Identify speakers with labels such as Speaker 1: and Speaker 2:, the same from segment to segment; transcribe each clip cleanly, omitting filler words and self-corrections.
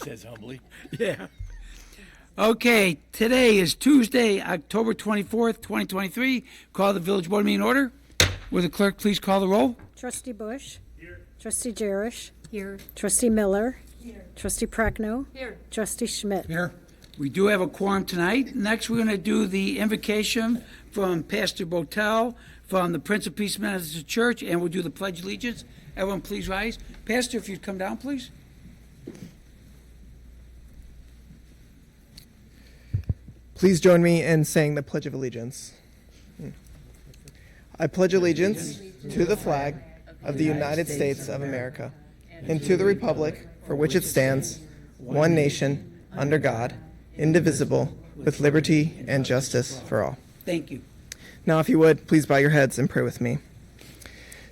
Speaker 1: says humbly.
Speaker 2: Yeah. Okay, today is Tuesday, October 24th, 2023. Call the village board meeting order. Will the clerk please call the roll?
Speaker 3: Trustee Bush. Here. Trustee Jerish. Here. Trustee Miller. Here. Trustee Prochnow.
Speaker 4: Here.
Speaker 3: Trustee Schmidt.
Speaker 2: Here. We do have a quorum tonight. Next, we're going to do the invocation from Pastor Botel from the Prince of Peace Methodist Church, and we'll do the Pledge of Allegiance. Everyone, please rise. Pastor, if you'd come down, please.
Speaker 5: Please join me in saying the Pledge of Allegiance. I pledge allegiance to the flag of the United States of America and to the republic for which it stands, one nation, under God, indivisible, with liberty and justice for all.
Speaker 2: Thank you.
Speaker 5: Now, if you would, please bow your heads and pray with me.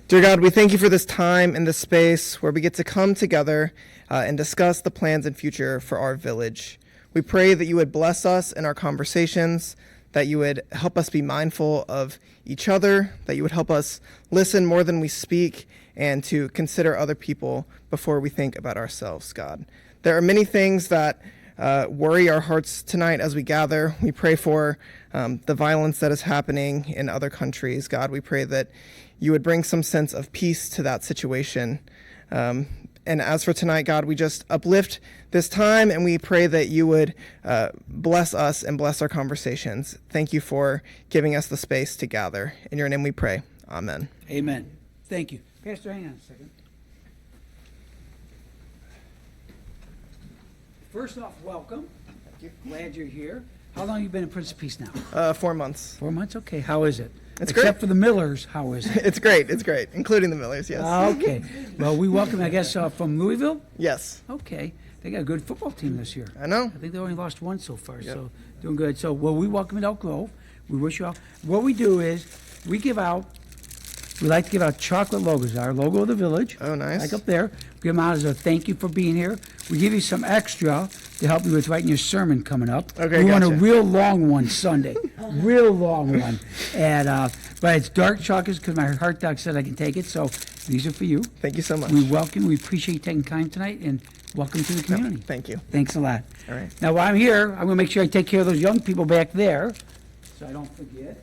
Speaker 5: Dear God, we thank you for this time and this space where we get to come together and discuss the plans and future for our village. We pray that you would bless us in our conversations, that you would help us be mindful of each other, that you would help us listen more than we speak, and to consider other people before we think about ourselves, God. There are many things that worry our hearts tonight as we gather. We pray for the violence that is happening in other countries. God, we pray that you would bring some sense of peace to that situation. And as for tonight, God, we just uplift this time and we pray that you would bless us and bless our conversations. Thank you for giving us the space to gather. In your name we pray. Amen.
Speaker 2: Amen. Thank you. Pastor, hang on a second. First off, welcome.
Speaker 5: Thank you.
Speaker 2: Glad you're here. How long have you been in Prince of Peace now?
Speaker 5: 4 months.
Speaker 2: 4 months? Okay. How is it?
Speaker 5: It's
Speaker 2: Except
Speaker 5: great.
Speaker 2: for the Millers, how is it?
Speaker 5: It's great. It's great, including the Millers, yes.
Speaker 2: Okay. Well, we welcome, I guess, from Louisville?
Speaker 5: Yes,
Speaker 2: Okay. They got a good football team this year.
Speaker 5: I know.
Speaker 2: I think they only lost one so far,
Speaker 5: Yep.
Speaker 2: so doing good. So, well, we welcome you to Elk Grove. We wish you all. What we do is we like to give out chocolate logos. Our logo of the village.
Speaker 5: Oh, nice.
Speaker 2: Like up there. Give them out as a thank you for being here. We give you some extra to help you with writing your sermon coming up.
Speaker 5: Okay,
Speaker 2: we want a
Speaker 5: gotcha.
Speaker 2: real long one Sunday. Real long one. And but it's dark chocolates because my heart doc said I can take it. So these are for you.
Speaker 5: Thank you so much.
Speaker 2: We welcome. We appreciate you taking time tonight, and welcome to the community.
Speaker 5: Thank you.
Speaker 2: Thanks a lot.
Speaker 5: All right.
Speaker 2: Now, while I'm here, I'm going to make sure I take care of those young people back there, so I don't forget.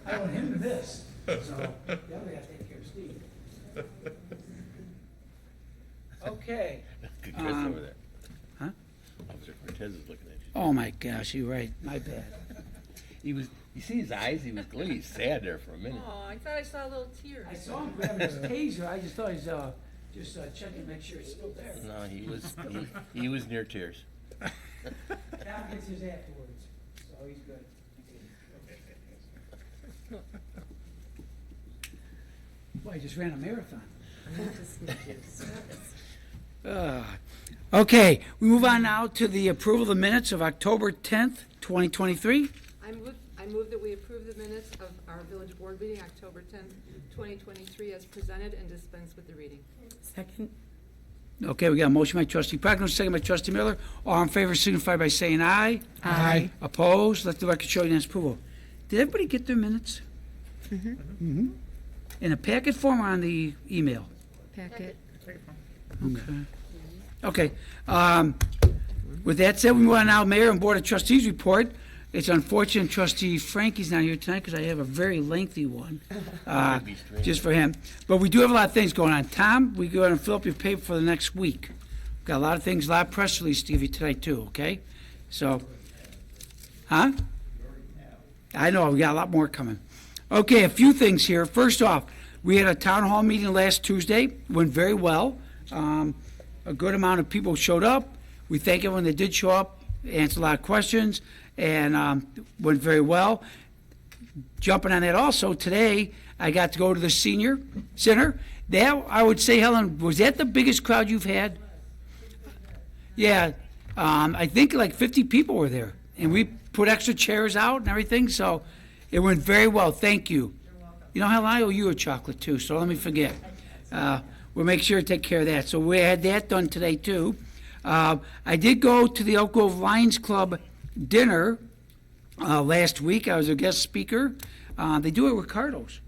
Speaker 2: I want him to miss, so the other guy take care of Steve. Okay.
Speaker 1: Good Chris over there.
Speaker 2: Huh?
Speaker 1: Officer Cortez is looking at you.
Speaker 2: Oh, my gosh, you're right. My bad.
Speaker 1: You see his eyes? He was glued. He sat there for a minute.
Speaker 4: Oh, I thought I saw a little tear.
Speaker 2: I saw him grabbing his taser. I just thought he's just checking to make sure it's still there.
Speaker 1: No, he was near tears.
Speaker 2: Tom gets his afterwards, so he's good. Boy, I just ran a marathon. Okay, we move on now to the approval of the minutes of October 10th, 2023.
Speaker 4: I move that we approve the minutes of our village board meeting, October 10th, 2023, as presented and dispense with the reading.
Speaker 3: Second.
Speaker 2: Okay, we got a motion by trustee Prochnow, second by trustee Miller. All in favor signify by saying aye.
Speaker 3: Aye.
Speaker 2: Opposed? Let the record show unanimous approval. Did everybody get their minutes? Mm-hmm. In a packet form or on the email?
Speaker 3: Packet.
Speaker 2: Okay. With that said, we move on now, Mayor and Board of Trustees report. It's unfortunate trustee Frankie's not here tonight because I have a very lengthy one just for him. But we do have a lot of things going on. Tom, we go ahead and fill up your paper for the next week. Got a lot of things, a lot of press releases to give you tonight too, okay? So, huh? I know, we got a lot more coming. Okay, a few things here. First off, we had a town hall meeting last Tuesday. Went very well. A good amount of people showed up. We thank everyone that did show up, answered a lot of questions, and went very well. Jumping on that also, today I got to go to the senior center. That, I would say, Helen, was that the biggest crowd you've had? Yeah, I think like 50 people were there, and we put extra chairs out and everything, so it went very well. Thank you. You know, hell, I owe you a chocolate too, so let me forget. We'll make sure to take care of that. So we had that done today too. I did go to the Elk Grove Lions Club dinner last week. I was a guest speaker. They do it at Ricardo's.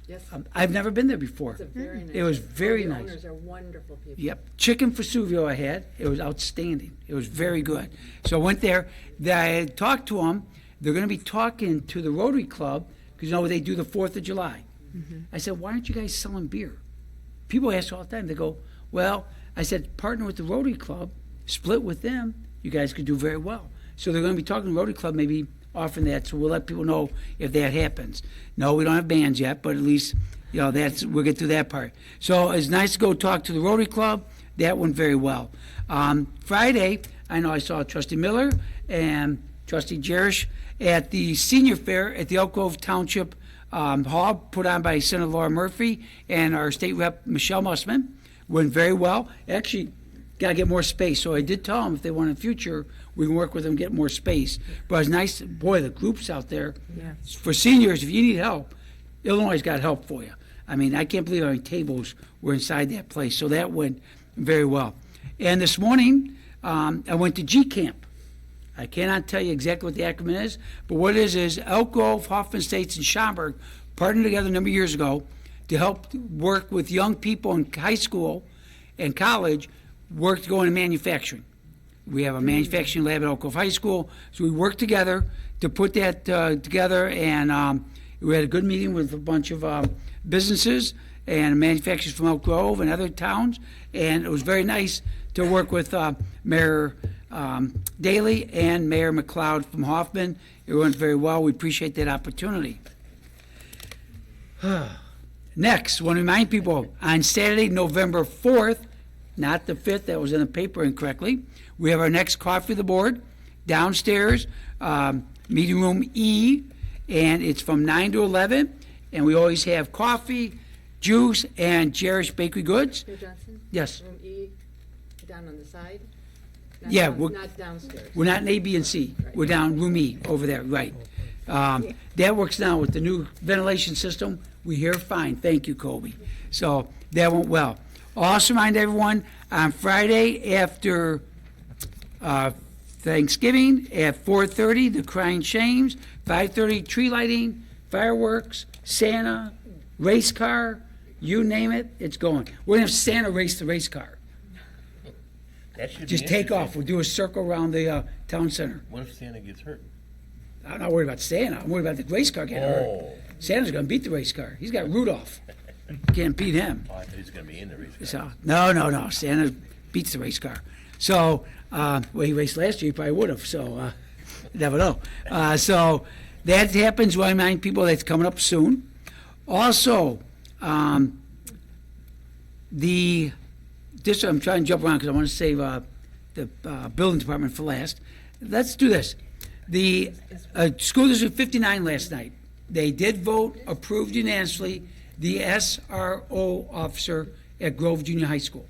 Speaker 4: Yes,
Speaker 2: I've never been there before.
Speaker 4: it's a very nice.
Speaker 2: It was
Speaker 4: restaurant.
Speaker 2: very
Speaker 4: The
Speaker 2: nice.
Speaker 4: owners are wonderful people.
Speaker 2: Yep, chicken Vesuvio I had. It was outstanding. It was very good. So I went there. I talked to them. They're going to be talking to the Rotary Club because you know they do the 4th of July. I said, why aren't you guys selling beer? People ask all the time. They go, well, I said, partner with the Rotary Club, split with them. You guys could do very well. So they're going to be talking to the Rotary Club, maybe offering that. So we'll let people know if that happens. No, we don't have bands yet, but at least you know we'll get through that part. So it's nice to go talk to the Rotary Club. That went very well. Friday, I know I saw Trustee Miller and Trustee Jerish at the senior fair at the Elk Grove Township Hall, put on by Senator Laura Murphy and our state rep Michelle Mussman. Went very well. Actually, got to get more space. So I did tell them if they want in the future, we can work with them, get more space. But it's nice, boy, the groups out there.
Speaker 3: Yeah.
Speaker 2: For seniors, if you need help, Illinois got help for you. I mean, I can't believe how many tables were inside that place. So that went very well. And this morning, I went to G Camp. I cannot tell you exactly what the acronym is, but what it is Elk Grove, Hoffman Estates, and Schaumburg partnered together a number of years ago to help work with young people in high school and college, work to go into manufacturing. We have a manufacturing lab at Elk Grove High School, so we worked together to put that together, and we had a good meeting with a bunch of businesses and manufacturers from Elk Grove and other towns, and it was very nice to work with Mayor Daley and Mayor McLeod from Hoffman. It went very well. We appreciate that opportunity. Next, want to remind people, on Saturday, November 4th, not the 5th, that was in the paper incorrectly, we have our next Coffee of the Board downstairs, meeting room E, and it's from 9 to 11, and we always have coffee, juice, and Jerish Bakery Goods.
Speaker 4: Mayor Johnson?
Speaker 2: Yes,
Speaker 4: Room E, down on the side? Not
Speaker 2: Yeah,
Speaker 4: down-
Speaker 2: we're-
Speaker 4: Not downstairs.
Speaker 2: we're not in A, B, and C. We're down room E over there, right. That works now with the new ventilation system. We hear fine. Thank you, Kobe. So that went well. Also remind everyone, on Friday after Thanksgiving at 4:30, the Crying Shames, 5:30, tree lighting, fireworks, Santa, race car, you name it, it's going. We're going to have Santa race the race car.
Speaker 1: That should be
Speaker 2: Just take
Speaker 1: interesting.
Speaker 2: off. We'll do a circle around the town center.
Speaker 1: What if Santa gets hurt?
Speaker 2: I'm not worried about Santa. I'm worried about the race car getting hurt.
Speaker 1: Oh,
Speaker 2: Santa's going to beat the race car. He's got Rudolph. Can't beat him.
Speaker 1: I thought he was gonna be in the race car.
Speaker 2: So no. Santa beats the race car. So well, he raced last year. He probably would have. So never know. So that happens. I remind people that's coming up soon. Also, this I'm trying to jump around because I want to save the building department for last. Let's do this. The school district 59 last night. They did vote, approved unanimously, the SRO officer at Grove Junior High School.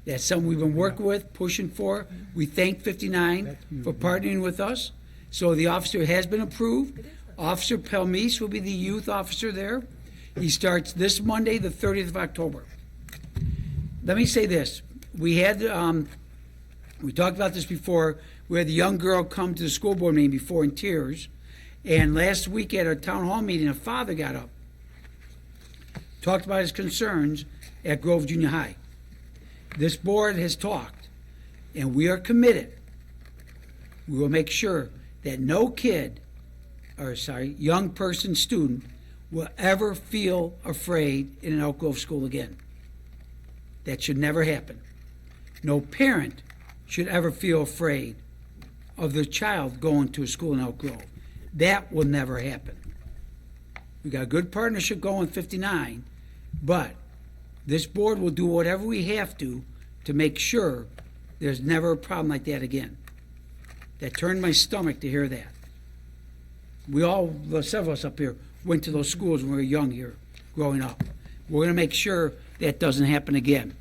Speaker 2: That's something we've been working with, pushing for. We thank 59 for partnering with us. So the officer has been approved. Officer Pelmise will be the youth officer there. He starts this Monday, the 30th of October. Let me say this. We had, we talked about this before, we had the young girl come to the school board meeting before in tears. And last week at our town hall meeting, a father got up, talked about his concerns at Grove Junior High. This board has talked, and we are committed. We will make sure that no young person, student, will ever feel afraid in an Elk Grove school again. That should never happen. No parent should ever feel afraid of their child going to a school in Elk Grove. That will never happen. We got a good partnership going 59, but this board will do whatever we have to make sure there's never a problem like that again. That turned my stomach to hear that. We all, several of us up here, went to those schools when we were young here, growing up. We're going to make sure that doesn't happen again.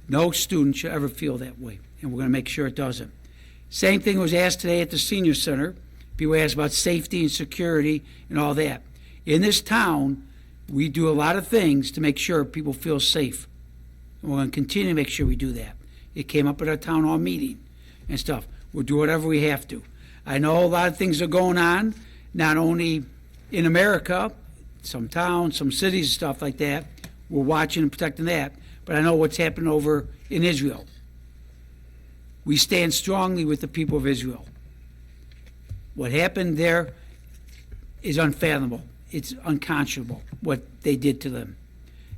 Speaker 2: No student should ever feel that way, and we're going to make sure it doesn't. Same thing was asked today at the senior center. People asked about safety and security and all that. In this town, we do a lot of things to make sure people feel safe. And we're going to continue to make sure we do that. It came up at our town hall meeting and stuff. We'll do whatever we have to. I know a lot of things are going on, not only in America, some towns, some cities, stuff like that. We're watching and protecting that. But I know what's happened over in Israel. We stand strongly with the people of Israel. What happened there is unfathomable. It's unconscionable what they did to them.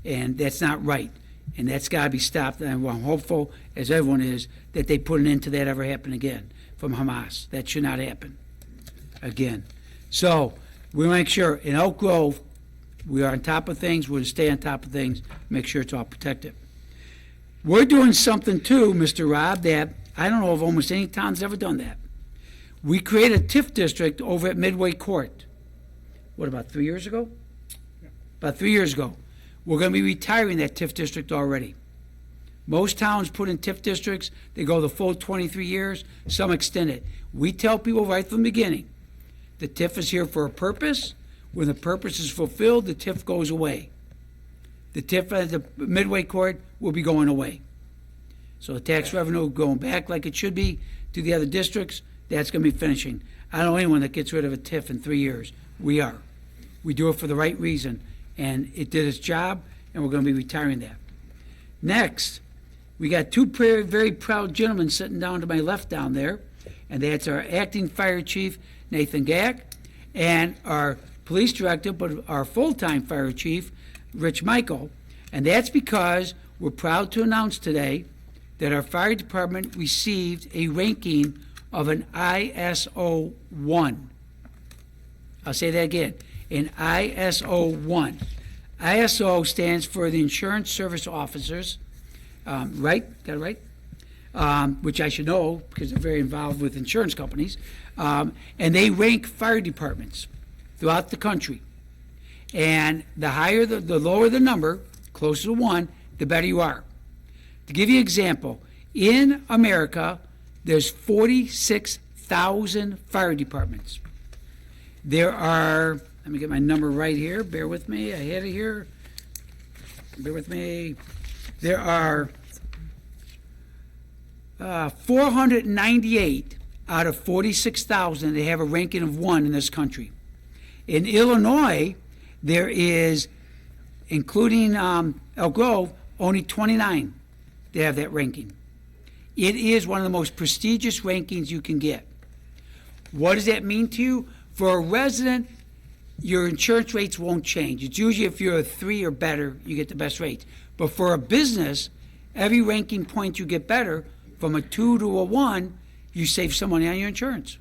Speaker 2: And that's not right. And that's got to be stopped. And I'm hopeful, as everyone is, that they put an end to that ever happen again from Hamas. That should not happen again. So we make sure in Elk Grove, we are on top of things. We're going to stay on top of things, make sure it's all protected. We're doing something too, Mr. Rob, that I don't know if almost any town's ever done that. We created a TIF district over at Midway Court. What, about 3 years ago? About 3 years ago. We're going to be retiring that TIF district already. Most towns put in TIF districts, they go the full 23 years, some extend it. We tell people right from the beginning, the TIF is here for a purpose. When the purpose is fulfilled, the TIF goes away. The TIF at the Midway Court will be going away. So the tax revenue going back like it should be to the other districts, that's going to be finishing. I don't know anyone that gets rid of a TIF in 3 years. We are. We do it for the right reason, and it did its job, and we're going to be retiring that. Next, we got two very proud gentlemen sitting down to my left down there, and that's our acting fire chief, Nathan Gack, and our police director, but our full-time fire chief, Rich Michael. And that's because we're proud to announce today that our fire department received a ranking of an ISO 1. I'll say that again, an ISO 1. ISO stands for the Insurance Service Officers, right? Got it right? Which I should know because they're very involved with insurance companies. And they rank fire departments throughout the country. And the higher, the lower the number, closer to 1, the better you are. To give you an example, in America, there's 46,000 fire departments. There are, let me get my number right here, bear with me, I had it here. Bear with me. There are 498 out of 46,000 that have a ranking of 1 in this country. In Illinois, there is, including Elk Grove, only 29 that have that ranking. It is one of the most prestigious rankings you can get. What does that mean to you? For a resident, your insurance rates won't change. It's usually if you're a 3 or better, you get the best rates. But for a business, every ranking point you get better, from a 2 to a 1, you save some money on your insurance.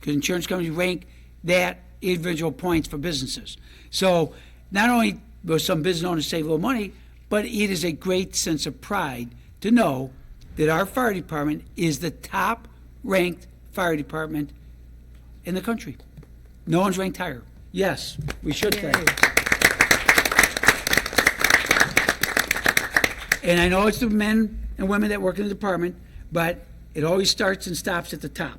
Speaker 2: Because insurance companies rank that individual points for businesses. So not only will some business owners save a little money, but it is a great sense of pride to know that our fire department is the top ranked fire department in the country. No one's ranked higher. Yes, we should say. And I know it's the men and women that work in the department, but it always starts and stops at the top.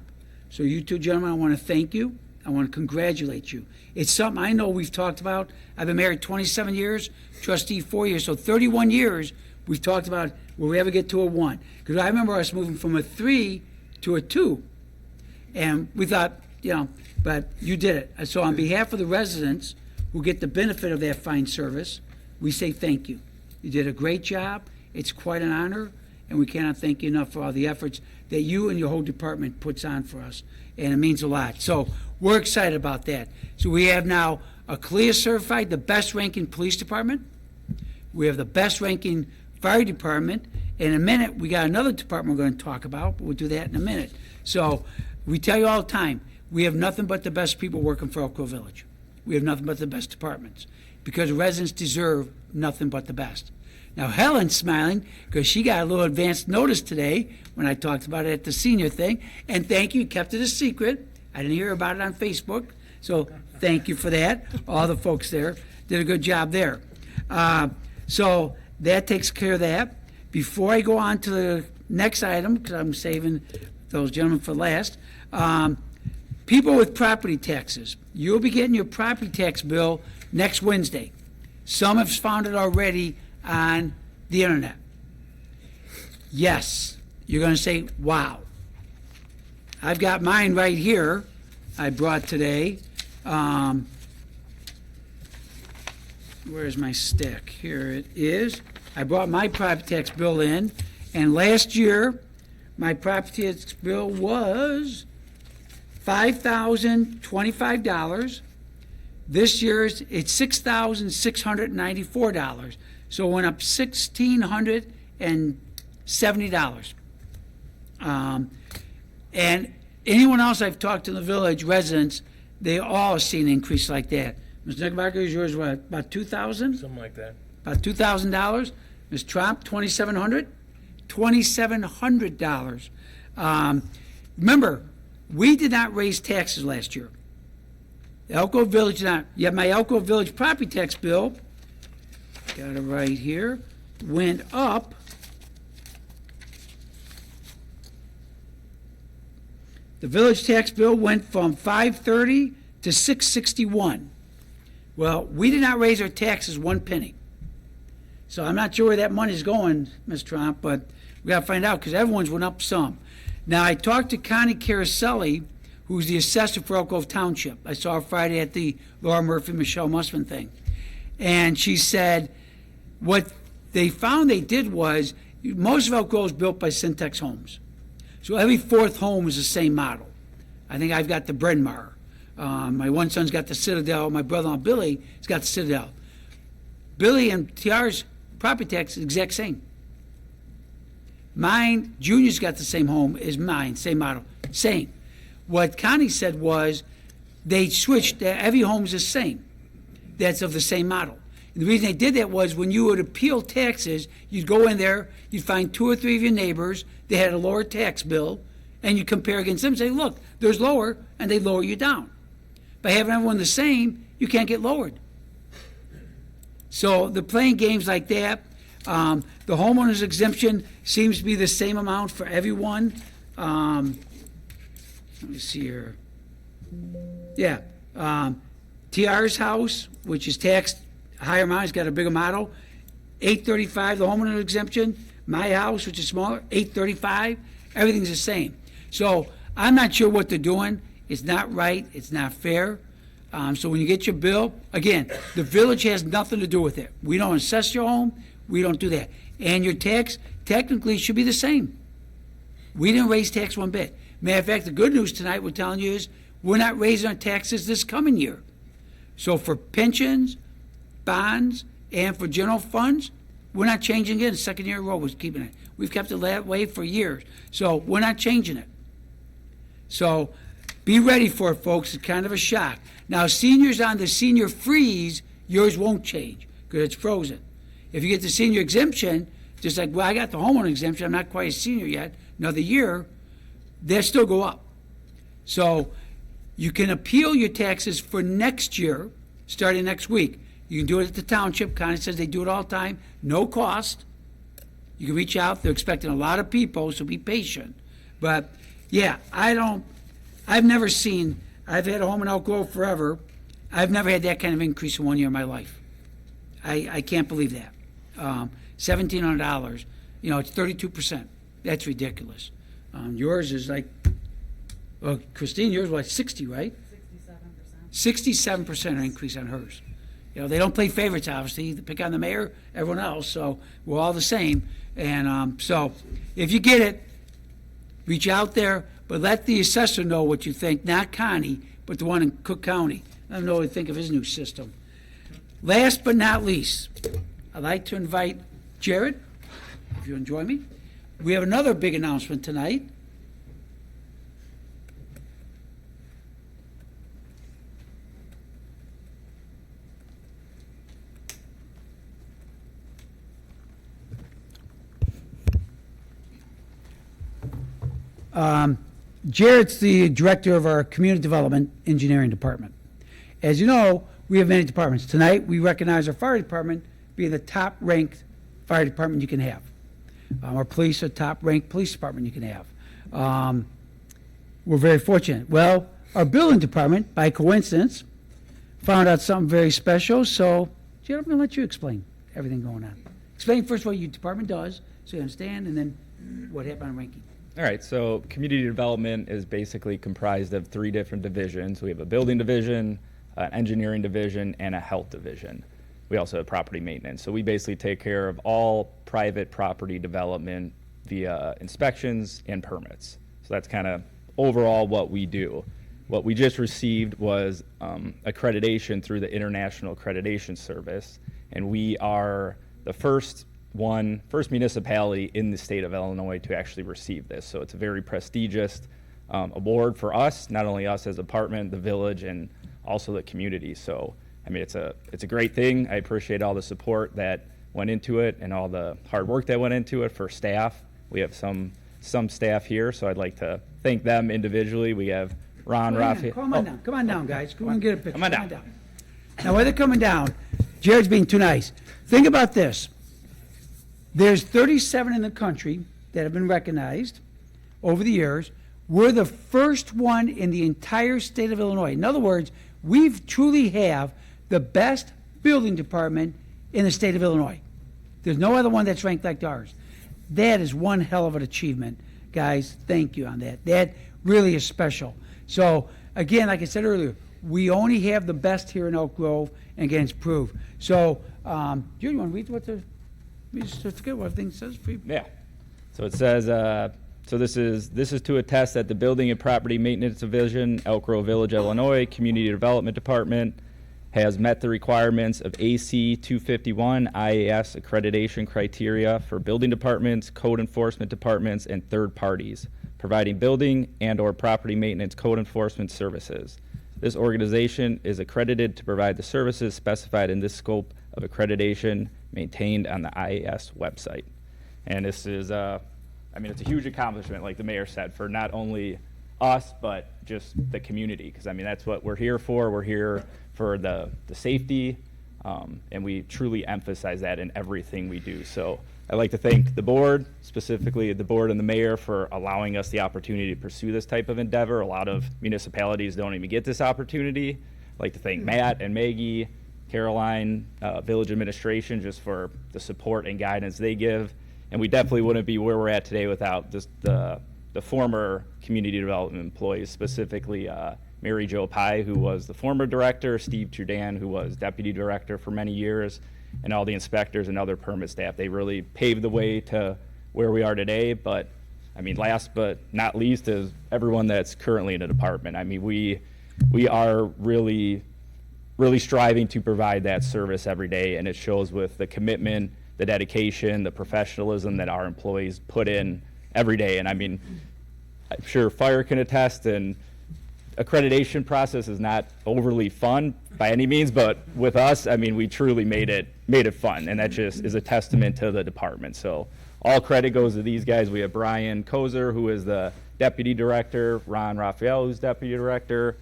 Speaker 2: So you two gentlemen, I want to thank you. I want to congratulate you. It's something I know we've talked about. I've been married 27 years, trustee 4 years, so 31 years we've talked about will we ever get to a 1? Because I remember us moving from a 3 to a 2. And we thought, but you did it. So on behalf of the residents who get the benefit of that fine service, we say thank you. You did a great job. It's quite an honor, and we cannot thank you enough for all the efforts that you and your whole department puts on for us, and it means a lot. So we're excited about that. So we have now a CLIA certified, the best ranking police department. We have the best ranking fire department. In a minute, we got another department we're going to talk about, but we'll do that in a minute. So we tell you all the time, we have nothing but the best people working for Elk Grove Village. We have nothing but the best departments because residents deserve nothing but the best. Now, Helen's smiling because she got a little advance notice today when I talked about it at the senior thing. And thank you, kept it a secret. I didn't hear about it on Facebook. So thank you for that. All the folks there did a good job there. So that takes care of that. before I go on to the next item, because I'm saving those gentlemen for last, people with property taxes, you'll be getting your property tax bill next Wednesday. Some have found it already on the internet. Yes, you're going to say, wow. I've got mine right here, I brought today. Where's my stack? Here it is. I brought my property tax bill in, and last year, my property tax bill was $5,025. This year's, it's $6,694. So it went up $1,670. And anyone else I've talked to in the village, residents, they all seen an increase like that. Mr. Knickerbocker, is yours what, about $2,000?
Speaker 1: Something like that.
Speaker 2: About $2,000. Ms. Tromp, $2,700? $2,700. Remember, we did not raise taxes last year. Elk Grove Village did not. Yet my Elk Grove Village property tax bill, got it right here, went up the village tax bill went from $530 to $661. Well, we did not raise our taxes one penny. So I'm not sure where that money's going, Ms. Tromp, but we got to find out because everyone's went up some. Now, I talked to Connie Caraselli, who's the assessor for Elk Grove Township. I saw her Friday at the Laura Murphy, Michelle Musman thing. And she said what they found they did was most of Elk Grove is built by Syntex Homes. So every fourth home is the same model. I think I've got the Bryn Mawr. My one son's got the Citadel. My brother-in-law Billy has got the Citadel. Billy and TR's property tax is the exact same. Mine, Junior's got the same home as mine, same model, same. What Connie said was they switched, every home's the same. That's of the same model. And the reason they did that was when you would appeal taxes, you'd go in there, you'd find two or three of your neighbors, they had a lower tax bill, and you compare against them and say, look, there's lower, and they lower you down. By having everyone the same, you can't get lowered. So they're playing games like that. The homeowner's exemption seems to be the same amount for everyone. Let me see here. Yeah. TR's house, which is taxed a higher amount, has got a bigger model, $835, the homeowner exemption. My house, which is smaller, $835. Everything's the same. So I'm not sure what they're doing. It's not right. It's not fair. So when you get your bill, again, the village has nothing to do with it. We don't assess your home. We don't do that. And your tax technically should be the same. We didn't raise tax one bit. Matter of fact, the good news tonight we're telling you is we're not raising our taxes this coming year. So for pensions, bonds, and for general funds, we're not changing it. Second year in a row, we're keeping it. We've kept it that way for years. So we're not changing it. So be ready for it, folks. It's kind of a shock. Now, seniors on the senior freeze, yours won't change because it's frozen. If you get the senior exemption, just like, well, I got the homeowner exemption, I'm not quite a senior yet, another year, they'll still go up. So you can appeal your taxes for next year, starting next week. You can do it at the township. Connie says they do it all the time, no cost. You can reach out. They're expecting a lot of people, so be patient. But, yeah, I've never seen, I've had a home in Elk Grove forever. I've never had that kind of increase in 1 year of my life. I can't believe that. $1,700, it's 32%. That's ridiculous. Yours is like, well, Christine, yours was like 60, right? 67%. 67% increase on hers. They don't play favorites, obviously. They pick on the mayor, everyone else, so we're all the same. And so if you get it, reach out there, but let the assessor know what you think, not Connie, but the one in Cook County. Let him know what to think of his new system. Last but not least, I'd like to invite Jared, if you enjoy me. We have another big announcement tonight. Jared's the director of our Community Development Engineering Department. As you know, we have many departments. Tonight, we recognize our fire department being the top-ranked fire department you can have. Our police are top-ranked police department you can have. We're very fortunate. Well, our building department, by coincidence, found out something very special. So, Jared, I'm going to let you explain everything going on. Explain first what your department does, so you understand, and then what happened on ranking.
Speaker 6: All right, so community development is basically comprised of 3 different divisions. We have a building division, an engineering division, and a health division. We also have property maintenance. So we basically take care of all private property development via inspections and permits. So that's kind of overall what we do. What we just received was accreditation through the International Accreditation Service, and we are the first municipality in the state of Illinois to actually receive this. So it's a very prestigious award for us, not only us as a department, the village, and also the community. So, I mean, it's a great thing. I appreciate all the support that went into it and all the hard work that went into it for staff. We have some staff here, so I'd like to thank them individually. We have Ron, Raphael.
Speaker 2: Come on down, guys. Come on, get a picture.
Speaker 6: Come on down.
Speaker 2: Now, while they're coming down, Jared's being too nice. Think about this. There's 37 in the country that have been recognized over the years. We're the first one in the entire state of Illinois. In other words, we truly have the best building department in the state of Illinois. There's no other one that's ranked like ours. That is one hell of an achievement, guys. Thank you on that. That really is special. So, again, like I said earlier, we only have the best here in Elk Grove, and again, it's proved. So, Judy, you want to read what the certificate, what everything says for you?
Speaker 6: Yeah. So it says, so this is to attest that the Building and Property Maintenance Division, Elk Grove Village, Illinois, Community Development Department has met the requirements of AC 251 IAS accreditation criteria for building departments, code enforcement departments, and third parties, providing building and/or property maintenance code enforcement services. This organization is accredited to provide the services specified in this scope of accreditation maintained on the IAS website. And this is, I mean, it's a huge accomplishment, like the mayor said, for not only us, but just the community, because, I mean, that's what we're here for. We're here for the safety, and we truly emphasize that in everything we do. So I'd like to thank the board, specifically the board and the mayor, for allowing us the opportunity to pursue this type of endeavor. A lot of municipalities don't even get this opportunity. I'd like to thank Matt and Maggie, Caroline, village administration, just for the support and guidance they give. And we definitely wouldn't be where we're at today without the former community development employees, specifically Mary Jo Pye, who was the former director, Steve Trudan, who was deputy director for many years, and all the inspectors and other permit staff. They really paved the way to where we are today. But, I mean, last but not least is everyone that's currently in the department. I mean, we are really striving to provide that service every day, and it shows with the commitment, the dedication, the professionalism that our employees put in every day. And I mean, I'm sure Fire can attest, and accreditation process is not overly fun by any means, but with us, I mean, we truly made it fun, and that just is a testament to the department. So all credit goes to these guys. We have Brian Kozer, who is the deputy director, Ron Raphael, who's deputy director,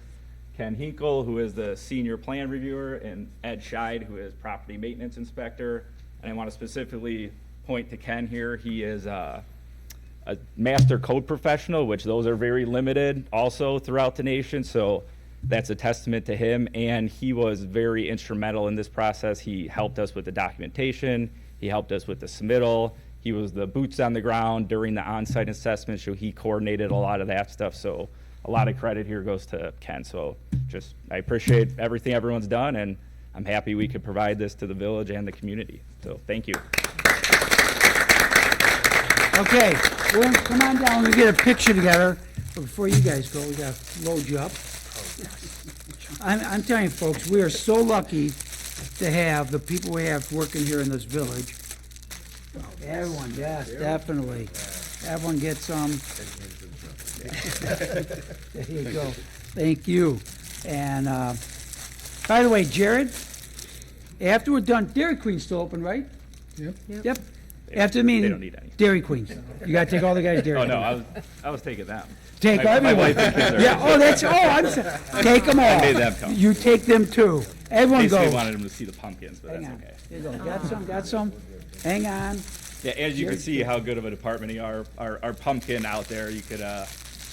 Speaker 6: Ken Hinkle, who is the senior plan reviewer, and Ed Scheid, who is property maintenance inspector. And I want to specifically point to Ken here. He is a master code professional, which those are very limited also throughout the nation. So that's a testament to him. And he was very instrumental in this process. He helped us with the documentation. He helped us with the submittal. He was the boots on the ground during the on-site assessment, so he coordinated a lot of that stuff. So a lot of credit here goes to Ken. So just, I appreciate everything everyone's done, and I'm happy we could provide this to the village and the community. So thank you.
Speaker 2: Okay, we're gonna come on down and get a picture together. But before you guys go, we gotta load you up. I'm telling you, folks, we are so lucky to have the people we have working here in this village. Everyone, yes, definitely. Everyone gets some. There you go. Thank you. And by the way, Jared, after we're done, Dairy Queen's still open, right? Yep. After the meeting,
Speaker 6: They don't need any.
Speaker 2: Dairy Queen. You gotta take all the guys Dairy
Speaker 6: Oh,
Speaker 2: Queen.
Speaker 6: no, I was taking them.
Speaker 2: Take
Speaker 6: My
Speaker 2: everyone.
Speaker 6: wife and kids are-
Speaker 2: Yeah, I'm sorry. Take them all.
Speaker 6: made them come.
Speaker 2: You take them too. Everyone
Speaker 6: Basically
Speaker 2: go.
Speaker 6: wanted them to see the pumpkins, but
Speaker 2: Hang
Speaker 6: that's
Speaker 2: on.
Speaker 6: okay.
Speaker 2: Here you go. Got some? Hang on.
Speaker 6: Yeah, as you can see how good of a department our pumpkin out there, you could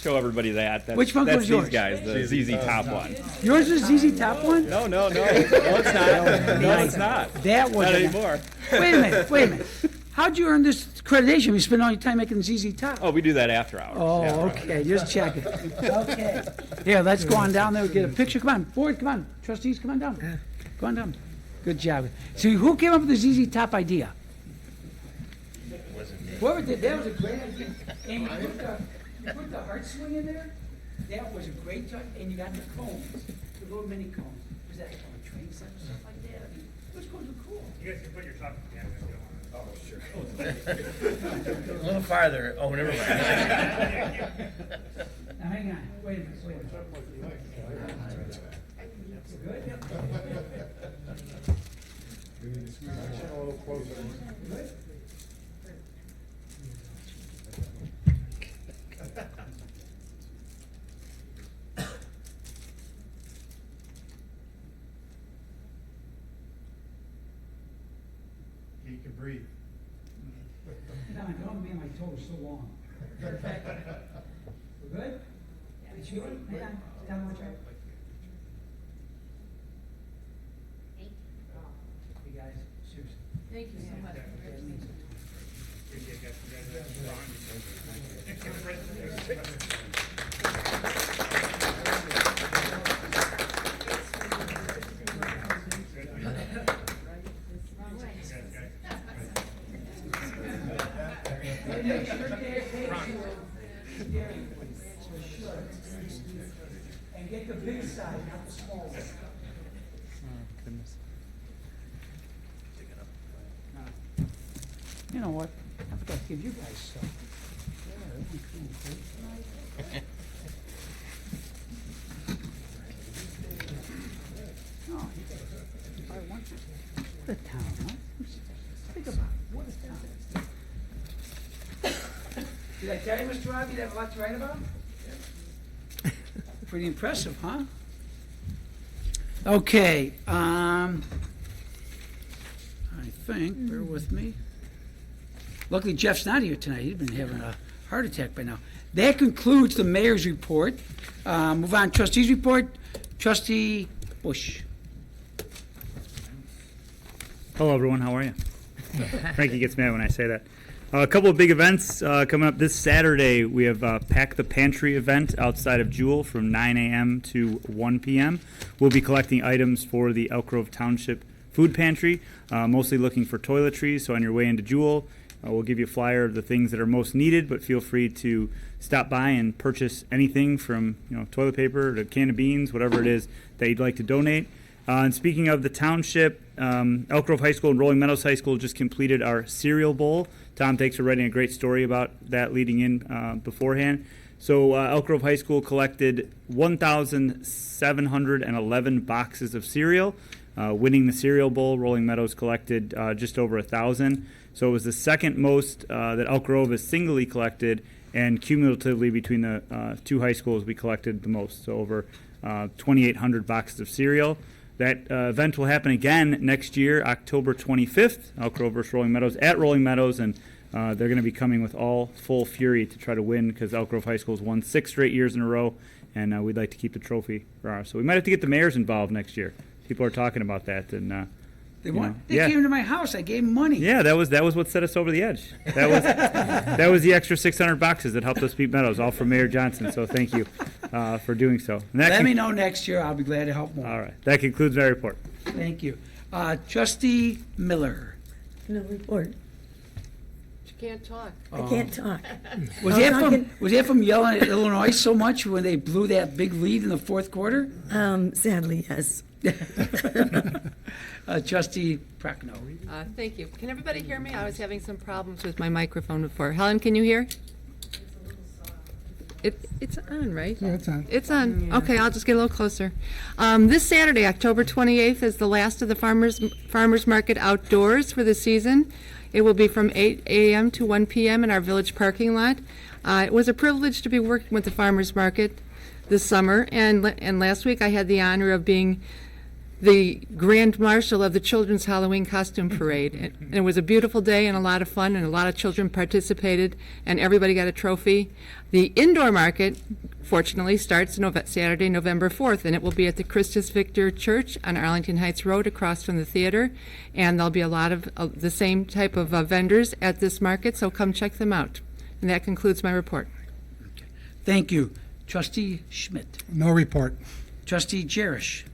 Speaker 6: show everybody that. That's,
Speaker 2: Which pumpkin
Speaker 6: that's
Speaker 2: was
Speaker 6: these
Speaker 2: yours?
Speaker 6: guys, the ZZ Top one.
Speaker 2: Yours is ZZ Top one?
Speaker 6: No, no, no, no, it's not. No, it's not.
Speaker 2: That was
Speaker 6: Not
Speaker 2: a-
Speaker 6: anymore.
Speaker 2: Wait a minute. How'd you earn this accreditation? You spend all your time making ZZ Top.
Speaker 6: Oh, we do that after hours.
Speaker 2: Oh,
Speaker 6: Yeah.
Speaker 2: okay, just checking. Okay. Here, let's go on down there, get a picture. Come on, board, come on. Trustees, come on down. Go on down. Good job. So who came up with the ZZ Top idea? Whoever did, that was a great idea. And you put the heart swing in there? That was a great touch, and you got the cones, the little mini cones. Was that on a train set or something like that? I mean, those cones were cool.
Speaker 7: You guys can put your top down if you don't want to.
Speaker 1: A little farther. Oh, never mind.
Speaker 2: Now, hang on, wait a minute. Good?
Speaker 7: You can breathe.
Speaker 2: Don, don't be on my toes so long. We're good? It's yours? Hang on, down one track. You guys, seriously.
Speaker 4: Thank you so much.
Speaker 7: Appreciate it, guys. Congratulations.
Speaker 2: And get the big side, not the small one. You know what? I forgot to give you guys stuff. Yeah, that'd be cool, right? Oh, I want you. What a town, huh? Think about it. What a town. Did I tell you, Mr. Robbie, you have a lot to write about? Pretty impressive, huh? Okay, I think, bear with me. Luckily Jeff's not here tonight. He's been having a heart attack by now. That concludes the mayor's report. Move on, trustees report. Trustee Bush.
Speaker 8: Hello, everyone. How are you? Frankie gets mad when I say that. A couple of big events coming up this Saturday. We have Pack the Pantry event outside of Jewel from 9 a.m. to 1 p.m. We'll be collecting items for the Elk Grove Township Food Pantry, mostly looking for toiletries. So on your way into Jewel, we'll give you a flyer of the things that are most needed, but feel free to stop by and purchase anything from toilet paper to can of beans, whatever it is that you'd like to donate. And speaking of the township, Elk Grove High School and Rolling Meadows High School just completed our cereal bowl. Tom, thanks for writing a great story about that leading in beforehand. So Elk Grove High School collected 1,711 boxes of cereal. Winning the cereal bowl, Rolling Meadows collected just over 1,000. So it was the second most that Elk Grove has singly collected, and cumulatively between the two high schools, we collected the most. So over 2,800 boxes of cereal. That event will happen again next year, October 25th, Elk Grove versus Rolling Meadows at Rolling Meadows, and they're going to be coming with all full fury to try to win because Elk Grove High School's won 6 straight years in a row, and we'd like to keep the trophy for ours. So we might have to get the mayors involved next year. People are talking about that, and
Speaker 2: They
Speaker 8: you know,
Speaker 2: want. They
Speaker 8: yeah.
Speaker 2: came to my house. I gave them money.
Speaker 8: Yeah, that was what set us over the edge. That was the extra 600 boxes that helped us beat Meadows, all from Mayor Johnson. So thank you for doing so. And that
Speaker 2: Let me know next year. I'll be glad to help more.
Speaker 8: All right, that concludes my report.
Speaker 2: Thank you. Trustee Miller.
Speaker 9: No report.
Speaker 4: You can't talk.
Speaker 9: I can't talk.
Speaker 2: Was that from yelling at Illinois so much when they blew that big lead in the fourth quarter?
Speaker 9: Sadly, yes.
Speaker 2: Trustee Prochnow.
Speaker 4: Thank you. Can everybody hear me? I was having some problems with my microphone before. Helen, can you hear? It's on, right? Yeah, it's on. It's on. Okay, I'll just get a little closer. This Saturday, October 28th, is the last of the farmers market outdoors for the season. It will be from 8 a.m. to 1 p.m. in our village parking lot. It was a privilege to be working with the farmers market this summer, and last week I had the honor of being the grand marshal of the Children's Halloween Costume Parade. And it was a beautiful day and a lot of fun, and a lot of children participated, and everybody got a trophy. The indoor market, fortunately, starts Saturday, November 4th, and it will be at the Christus Victor Church on Arlington Heights Road across from the theater. And there'll be a lot of the same type of vendors at this market, so come check them out. And that concludes my report.
Speaker 2: Thank you. Trustee Schmidt.
Speaker 10: No report.
Speaker 2: Trustee Jerish.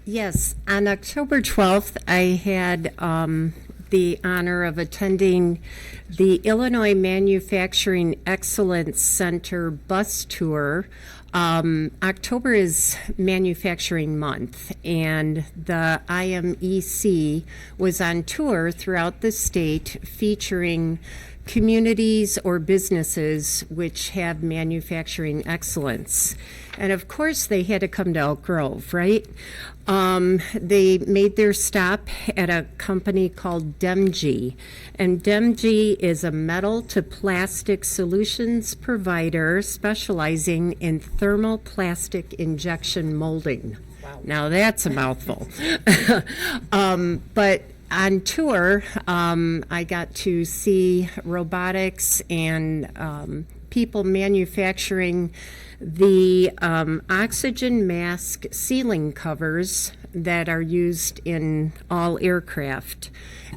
Speaker 11: Yes, on October 12th, I had the honor of attending the Illinois Manufacturing Excellence Center bus tour. October is Manufacturing Month, and the IMEC was on tour throughout the state featuring communities or businesses which have manufacturing excellence. And of course, they had to come to Elk Grove, right? They made their stop at a company called Demg. And Demg is a metal to plastic solutions provider specializing in thermoplastic injection molding. Wow. Now that's a mouthful. But on tour, I got to see robotics and people manufacturing the oxygen mask ceiling covers that are used in all aircraft.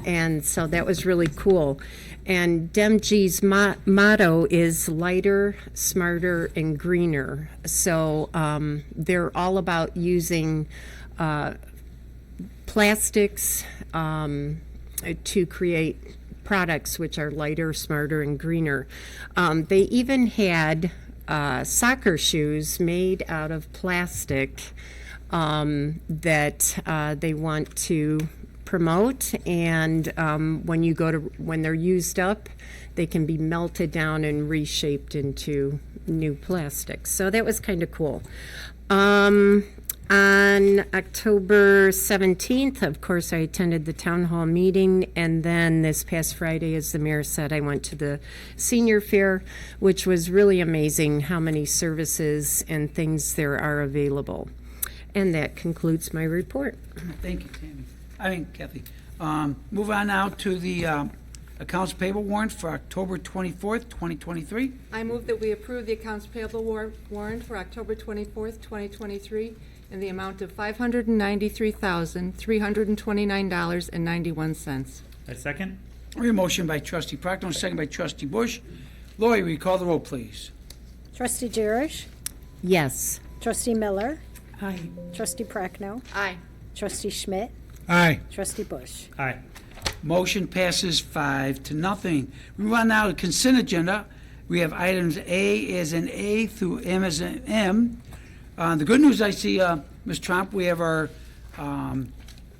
Speaker 11: And so that was really cool. And Demg's motto is lighter, smarter, and greener. So they're all about using plastics to create products which are lighter, smarter, and greener. They even had soccer shoes made out of plastic that they want to promote, and when they're used up, they can be melted down and reshaped into new plastics. So that was kind of cool. On October 17th, of course, I attended the town hall meeting, and then this past Friday, as the mayor said, I went to the senior fair, which was really amazing how many services and things there are available. And that concludes my report.
Speaker 2: Thank you, Kathy. Move on now to the accounts payable warrant for October 24th, 2023.
Speaker 4: I move that we approve the accounts payable warrant for October 24th, 2023, in the amount of $593,329.91.
Speaker 8: I second.
Speaker 2: We have a motion by Trustee Proctor, and a second by Trustee Bush. Lori, will you call the roll, please?
Speaker 3: Trustee Jerish,
Speaker 11: Yes.
Speaker 3: Trustee Miller,
Speaker 9: Aye.
Speaker 3: Trustee Prochnow,
Speaker 4: Aye.
Speaker 3: Trustee Schmidt,
Speaker 10: Aye.
Speaker 3: Trustee Bush.
Speaker 8: Aye.
Speaker 2: Motion passes 5-0. We move on now to consent agenda. We have items A as in A through M as in M. The good news, I see, Ms. Trump, we have our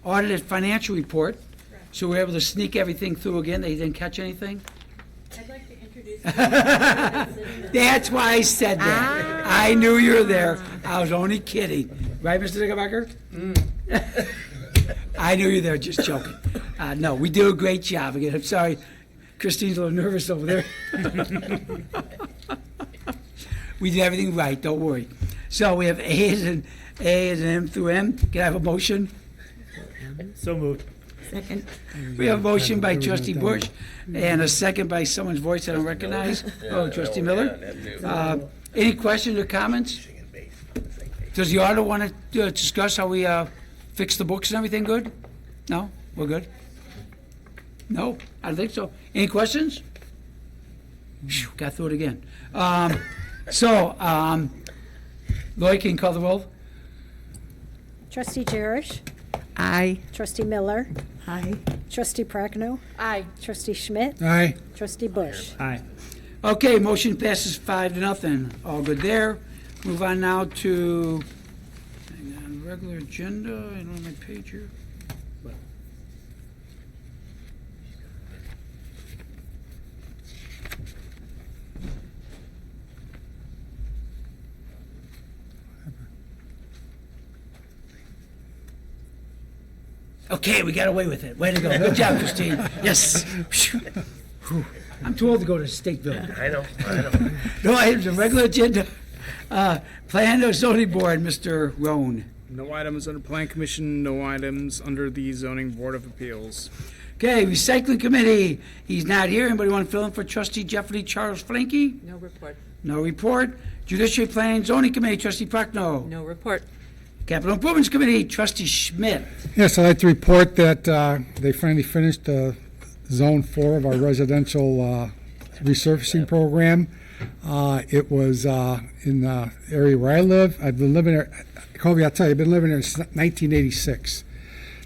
Speaker 2: audited financial report, so we're able to sneak everything through again. They didn't catch anything?
Speaker 4: I'd like to introduce
Speaker 2: That's why I said that. I knew you were there. I was only kidding. Right, Mr. Knickerbocker? I knew you were there, just joking. No, we do a great job. Again, I'm sorry, Christine's a little nervous over there. We did everything right, don't worry. So we have A as in M through M. Can I have a motion?
Speaker 8: So moved.
Speaker 9: Second.
Speaker 2: We have a motion by Trustee Bush and a second by someone's voice I don't recognize. Oh, Trustee Miller. Any questions or comments? Does the auditor want to discuss how we fix the books and everything good? No? We're good? No? I don't think so. Any questions? Phew, got through it again. Lloyd, can you call the roll?
Speaker 3: Trustee Jerish,
Speaker 11: Aye.
Speaker 3: Trustee Miller,
Speaker 9: Aye.
Speaker 3: Trustee Prochnow,
Speaker 4: Aye.
Speaker 3: Trustee Schmidt,
Speaker 10: Aye.
Speaker 3: Trustee Bush.
Speaker 8: Aye.
Speaker 2: Okay, motion passes 5-0. All good there. Move on now to, hang on, regular agenda. I don't have my page here. Okay, we got away with it. Way to go. Good job, Christine. Yes. Whew. I'm too old to go to Stateville.
Speaker 1: I know.
Speaker 2: No items on regular agenda. Plan or zoning board, Mr. Roan.
Speaker 7: No items under Plan Commission, no items under the Zoning Board of Appeals.
Speaker 2: Okay, Recycling Committee, he's not here. Anybody want to fill in for trustee Jeffrey Charles Frankie?
Speaker 4: No report.
Speaker 2: No report. Judiciary Planning and Zoning Committee, trustee Prochnow.
Speaker 4: No report.
Speaker 2: Capital Improvements Committee, trustee Schmidt.
Speaker 10: Yes, I'd like to report that they finally finished Zone 4 of our residential resurfacing program. It was in the area where I live. I've been living there, Colby, I'll tell you, I've been living there since 1986.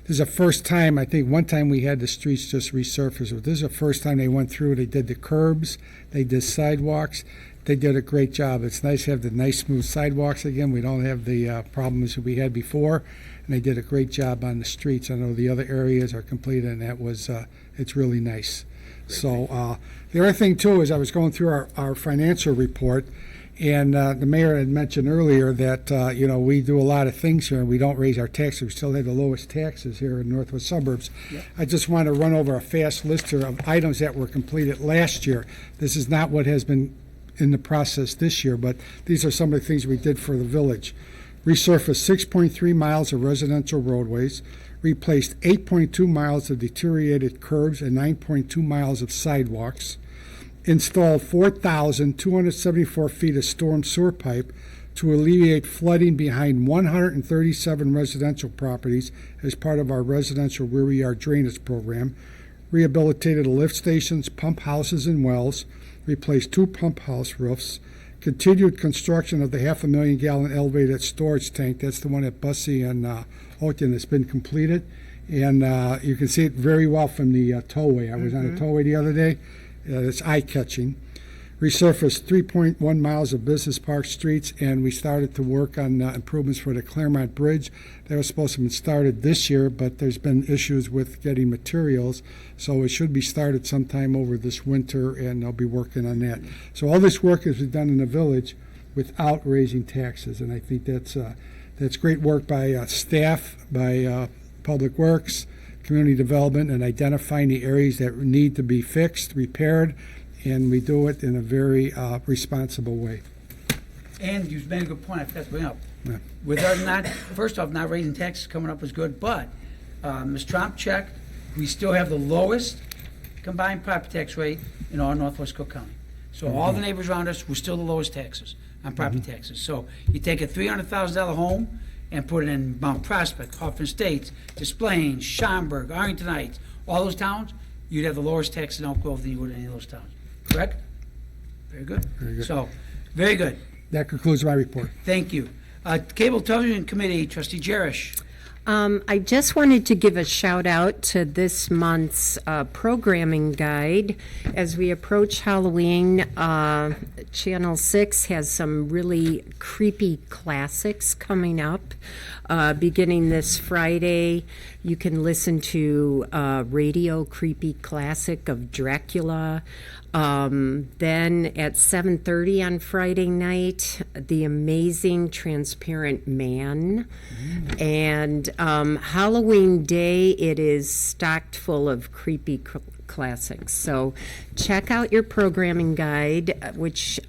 Speaker 10: This is the first time, I think one time we had the streets just resurfaced, but this is the first time they went through. They did the curbs, they did sidewalks. They did a great job. It's nice to have the nice smooth sidewalks again. We don't have the problems that we had before, and they did a great job on the streets. I know the other areas are completed, and that was it's really nice. So the other thing too is I was going through our financial report, and the mayor had mentioned earlier that we do a lot of things here, and we don't raise our taxes. We still have the lowest taxes here in northwest suburbs. Yep. I just want to run over a fast list here of items that were completed last year. This is not what has been in the process this year, but these are some of the things we did for the village. Resurfaced 6.3 miles of residential roadways, replaced 8.2 miles of deteriorated curbs and 9.2 miles of sidewalks, installed 4,274 feet of storm sewer pipe to alleviate flooding behind 137 residential properties as part of our residential rear yard drainage program, rehabilitated lift stations, pump houses, and wells, replaced 2 pump house roofs, continued construction of the 500,000 gallon elevated storage tank. That's the one at Bussey and Oakton that's been completed. And you can see it very well from the tollway. I was on a tollway the other day. It's eye-catching. Resurfaced 3.1 miles of business park streets, and we started to work on improvements for the Claremont Bridge. That was supposed to have been started this year, but there's been issues with getting materials, so it should be started sometime over this winter, and I'll be working on that. So all this work has been done in the village without raising taxes, and I think that's great work by staff, by Public Works, Community Development, and identifying the areas that need to be fixed, repaired, and we do it in a very responsible way.
Speaker 2: And you've made a good point, I forgot to bring up.
Speaker 10: Yeah.
Speaker 2: With our first off, not raising taxes coming up is good, but Ms. Trump checked, we still have the lowest combined property tax rate in all Northwest Cook County. So all the neighbors around us, we're still the lowest taxes on property taxes. So you take a $300,000 home and put it in Mount Prospect, Hoffman Estates, Des Plaines, Schaumburg, Arlington Heights, all those towns, you'd have the lowest tax in Elk Grove than you would in any of those towns. Correct? Very good.
Speaker 10: Very good.
Speaker 2: So, very good.
Speaker 10: That concludes my report.
Speaker 2: Thank you. Cable Television Committee, Trustee Jerish.
Speaker 11: I just wanted to give a shout out to this month's programming guide. As we approach Halloween, Channel 6 has some really creepy classics coming up. Beginning this Friday, you can listen to Radio Creepy Classic of Dracula. Then at 7:30 on Friday night, The Amazing Transparent Man. And Halloween Day, it is stocked full of creepy classics. So check out your programming guide, which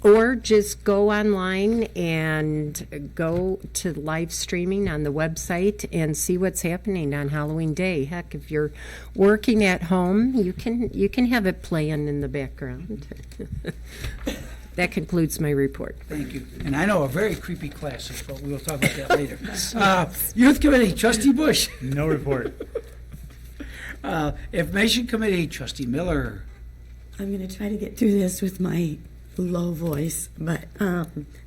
Speaker 11: or just go online and go to live streaming on the website and see what's happening on Halloween Day. Heck, if you're working at home, you can have it playing in the background. That concludes my report.
Speaker 2: Thank you. And I know a very creepy classic, but we'll talk about that later. Youth Committee, Trustee Bush.
Speaker 8: No report.
Speaker 2: Information Committee, Trustee Miller.
Speaker 9: I'm going to try to get through this with my low voice, but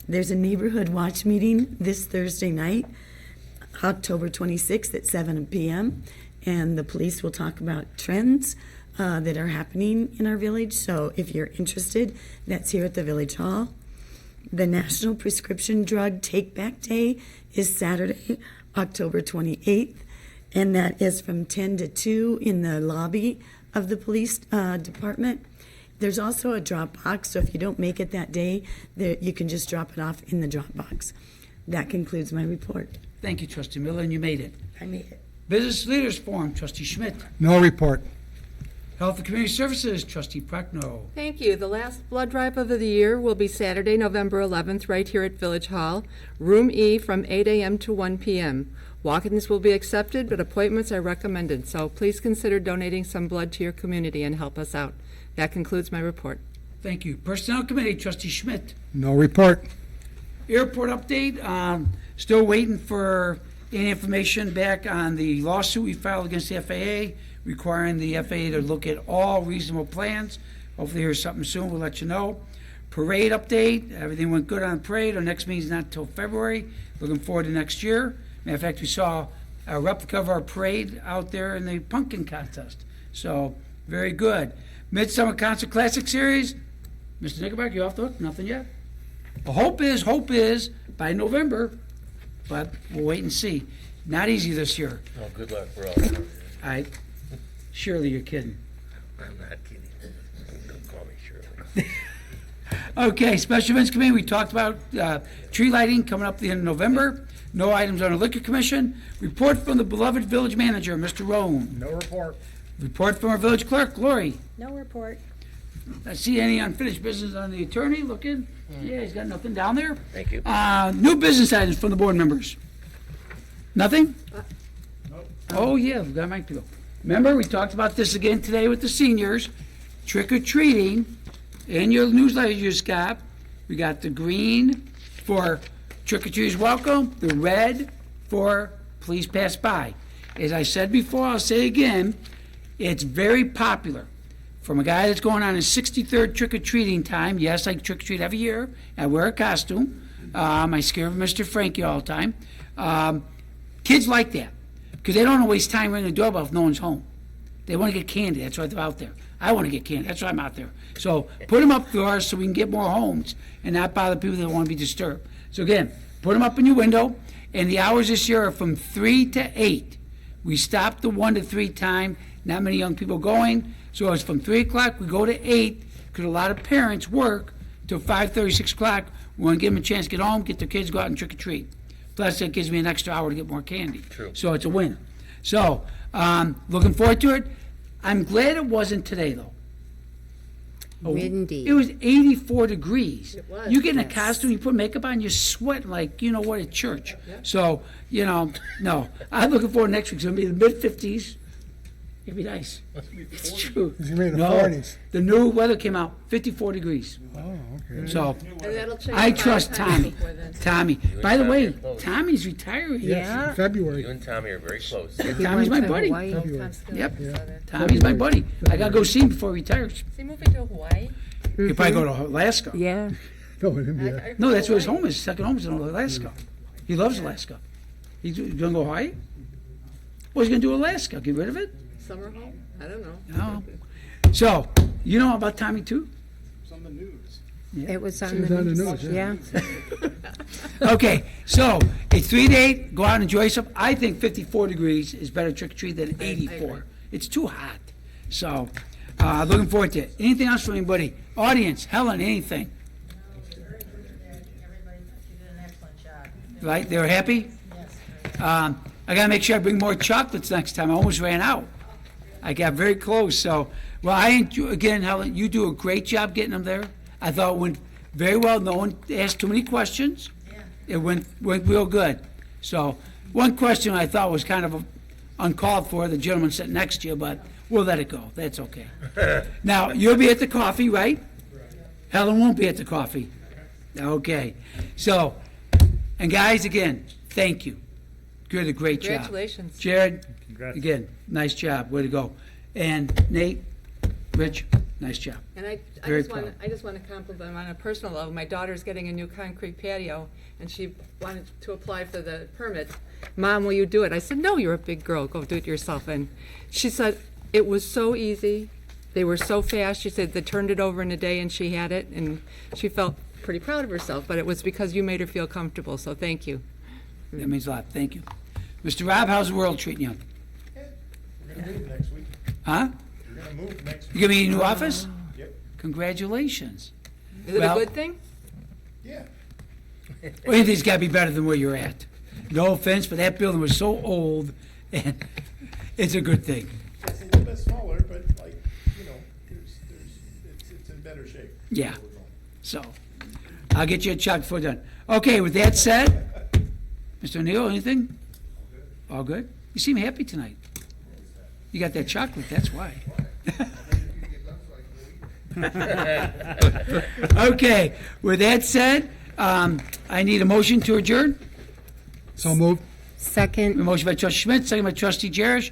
Speaker 9: there's a neighborhood watch meeting this Thursday night, October 26th at 7 p.m., and the police will talk about trends that are happening in our village. So if you're interested, that's here at the Village Hall. The National Prescription Drug Take Back Day is Saturday, October 28th, and that is from 10 to 2 in the lobby of the police department. There's also a drop box, so if you don't make it that day, you can just drop it off in the drop box. That concludes my report.
Speaker 2: Thank you, Trustee Miller, and you made it.
Speaker 9: I made it.
Speaker 2: Business Leaders Forum, Trustee Schmidt.
Speaker 10: No report.
Speaker 2: Health and Community Services, trustee Prochnow.
Speaker 4: Thank you. The last blood drive of the year will be Saturday, November 11th, right here at Village Hall, Room E, from 8 a.m. to 1 p.m. Walk-ins will be accepted, but appointments are recommended, so please consider donating some blood to your community and help us out. That concludes my report.
Speaker 2: Thank you. Personnel Committee, trustee Schmidt.
Speaker 10: No report.
Speaker 2: Airport update, still waiting for any information back on the lawsuit we filed against the FAA, requiring the FAA to look at all reasonable plans. Hopefully here's something soon, we'll let you know. Parade update, everything went good on parade. Our next meeting's not until February. Looking forward to next year. Matter of fact, we saw a replica of our parade out there in the pumpkin contest. So, very good. Midsummer Concert Classic Series, Mr. Nickelback, you off the hook? Nothing yet? The hope is by November, but we'll wait and see. Not easy this year.
Speaker 1: Oh, good luck for all.
Speaker 2: Surely you're kidding.
Speaker 1: I'm not kidding. Don't call me Shirley.
Speaker 2: Okay, Special Events Committee, we talked about tree lighting coming up at the end of November. No items on the Liquor Commission. Report from the beloved village manager, Mr. Roan.
Speaker 7: No report.
Speaker 2: Report from our village clerk, Lori.
Speaker 3: No report.
Speaker 2: I see any unfinished business on the attorney looking. Yeah, he's got nothing down there.
Speaker 1: Thank you.
Speaker 2: New business items from the board members. Nothing? Oh, yeah, we've got Mike to go. Remember, we talked about this again today with the seniors. Trick or treating. In your newsletter you just got, we got the green for trick or treaters welcome, the red for please pass by. As I said before, I'll say again, it's very popular. From a guy that's going on his 63rd trick-or-treating time, yes, I trick-or-treat every year, I wear a costume, I scare Mr. Frankie all the time. Kids like that, because they don't want to waste time ringing the doorbell if no one's home. They want to get candy, that's why they're out there. I want to get candy, that's why I'm out there. So put them up for us so we can get more homes and not bother people that want to be disturbed. So again, put them up in your window, and the hours this year are from 3 to 8. We stopped the 1 to 3 time, not many young people going, so it's from 3 o'clock, we go to 8, because a lot of parents work till 5:30, 6 o'clock. We want to give them a chance to get home, get their kids, go out and trick or treat. Plus, that gives me an extra hour to get more candy.
Speaker 1: True.
Speaker 2: So it's a win. So, looking forward to it. I'm glad it wasn't today, though.
Speaker 11: Windy.
Speaker 2: It was 84 degrees.
Speaker 4: It was,
Speaker 2: You get in a
Speaker 11: yes.
Speaker 2: costume, you put makeup on, you're sweating like, you know what, at church. So, no. I'm looking forward to next week. It's going to be the mid-50s. It'd be nice. It's true.
Speaker 10: It's gonna be in the
Speaker 2: No,
Speaker 10: 40s.
Speaker 2: the new weather came out, 54 degrees.
Speaker 10: Oh, okay.
Speaker 2: So,
Speaker 4: And that'll change
Speaker 2: I
Speaker 4: 5
Speaker 2: trust
Speaker 4: times
Speaker 2: Tommy.
Speaker 4: before then.
Speaker 2: Tommy.
Speaker 1: and
Speaker 2: By the
Speaker 1: Tommy
Speaker 2: way,
Speaker 1: are close.
Speaker 2: Tommy's retiring.
Speaker 10: Yes, in February.
Speaker 1: You and Tommy are very close.
Speaker 2: Tommy's my buddy.
Speaker 10: February.
Speaker 4: Tom's still
Speaker 2: Yep.
Speaker 4: in Southern.
Speaker 2: Tommy's my buddy. I gotta go see him before he retires.
Speaker 4: Is he moving to Hawaii?
Speaker 2: He'll probably go to Alaska.
Speaker 11: Yeah.
Speaker 10: No, it didn't yet.
Speaker 2: No, that's where his home is. His second home is in Alaska. He loves Alaska. He's gonna go Hawaii? Well, he's gonna do Alaska. Get rid of it?
Speaker 4: Summer home? I don't know.
Speaker 2: No. So, you know about Tommy too?
Speaker 7: It's on the news.
Speaker 11: It was
Speaker 10: It
Speaker 11: on
Speaker 10: was
Speaker 11: the
Speaker 10: on the
Speaker 11: news.
Speaker 10: news, yeah.
Speaker 11: Yeah.
Speaker 2: Okay, so it's 3 to 8. Go out and enjoy yourself. I think 54 degrees is better trick or treat than 84. It's too hot. So, looking forward to it. Anything else from anybody? Audience, Helen, anything? Right? They were happy? I gotta make sure I bring more chocolates next time. I almost ran out. I got very close. So, well, I enjoy, again, Helen, you do a great job getting them there. I thought it went very well. No one asked too many questions. It went real good. So, one question I thought was kind of uncalled for, the gentleman sitting next to you, but we'll let it go. That's okay. Now, you'll be at the coffee, right? Helen won't be at the coffee. Okay. So, and guys, again, thank you. You did a great job.
Speaker 4: Congratulations.
Speaker 2: Jared,
Speaker 8: Congrats.
Speaker 2: again, nice job. Way to go. And Nate, Rich, nice job.
Speaker 4: And I
Speaker 2: Very
Speaker 4: just want to compliment them on a personal level. My daughter's getting a new concrete patio, and she wanted to apply for the permit. Mom, will you do it? I said, no, you're a big girl. Go do it yourself. And she said, it was so easy. They were so fast. She said they turned it over in a day, and she had it, and she felt pretty proud of herself. But it was because you made her feel comfortable, so thank you.
Speaker 2: That means a lot. Thank you. Mr. Rob, how's the world treating you?
Speaker 7: We're gonna move next week.
Speaker 2: Huh?
Speaker 7: We're gonna move next
Speaker 2: You
Speaker 7: week.
Speaker 2: giving me a new office?
Speaker 7: Yep.
Speaker 2: Congratulations.
Speaker 4: Is it
Speaker 2: Well-
Speaker 4: a good thing?
Speaker 7: Yeah.
Speaker 2: Well, anything's got to be better than where you're at. No offense, but that building was so old, and it's a good thing.
Speaker 7: It's a little bit smaller, but like,
Speaker 2: Yeah, so, I'll get you a check before done. Okay, with that said, Mr. O'Neill, anything? All good? You seem happy tonight. You got that chocolate, that's why. Okay, with that said, I need a motion to adjourn.
Speaker 10: So moved.
Speaker 2: A
Speaker 11: Second,
Speaker 2: motion by trustee Schmidt, second by trustee Jerish.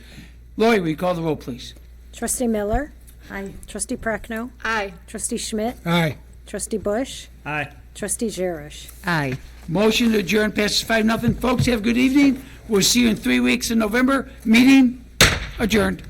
Speaker 2: Lori, will you call the roll, please?
Speaker 3: Trustee Miller,
Speaker 9: Aye.
Speaker 3: trustee Prochnow,
Speaker 4: Aye.
Speaker 3: trustee Schmidt,
Speaker 10: Aye.
Speaker 3: trustee Bush,
Speaker 8: Aye.
Speaker 3: trustee Jerish.
Speaker 11: aye.
Speaker 2: Motion to adjourn passes 5-0. Folks, have a good evening. We'll see you in 3 weeks in November. Meeting adjourned.